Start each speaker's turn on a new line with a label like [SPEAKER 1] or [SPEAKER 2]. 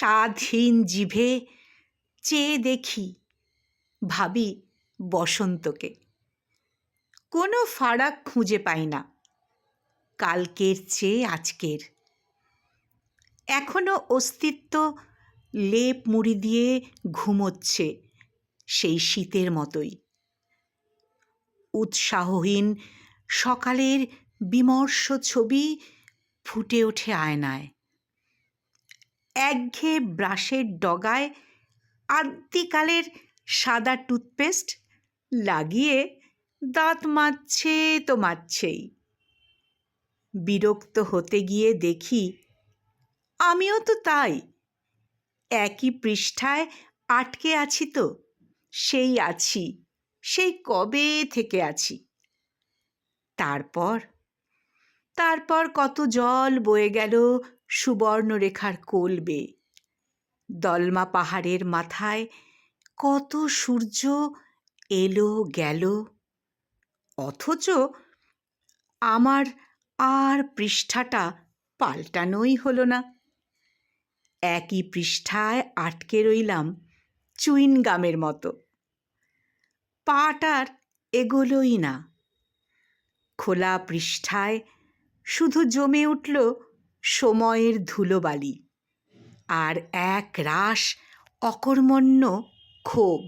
[SPEAKER 1] স্বাদহীন জিভে চেয়ে দেখি, ভাবি বসন্তকে। কোনো ফারাক খুঁজে পাই না কালকের চেয়ে আজকের। এখনো অস্তিত্ব লেপ মুড়ি দিয়ে ঘুমোচ্ছে সেই শীতের মতোই। উৎসাহহীন সকালের বিমর্ষ ছবি ফুটে ওঠে আয়নায়। একঘেয়ে ব্রাশের ডগায় আদ্যিকালের সাদা টুথপেস্ট লাগিয়ে দাঁত মাজছে তো মাজছেই। বিরক্ত হতে গিয়ে দেখি আমিও তো তাই, একই পৃষ্ঠায় আটকে আছি তো, সেই আছি, সেই কবে থেকে আছি। তারপর কত জল বয়ে গেল সুবর্ণরেখার কোল বেয়ে। দলমা পাহাড়ের মাথায় কত সূর্য এলো গেল, অথচ আমার আর পৃষ্ঠাটা পাল্টানোই হলো না। একই পৃষ্ঠায় আটকে রইলাম চুইনগামের মতো। পাটার এগোলোই না। খোলা পৃষ্ঠায় শুধু জমে উঠল সময়ের ধুলোবালি আর এক রাশ অকর্মণ্য ক্ষোভ।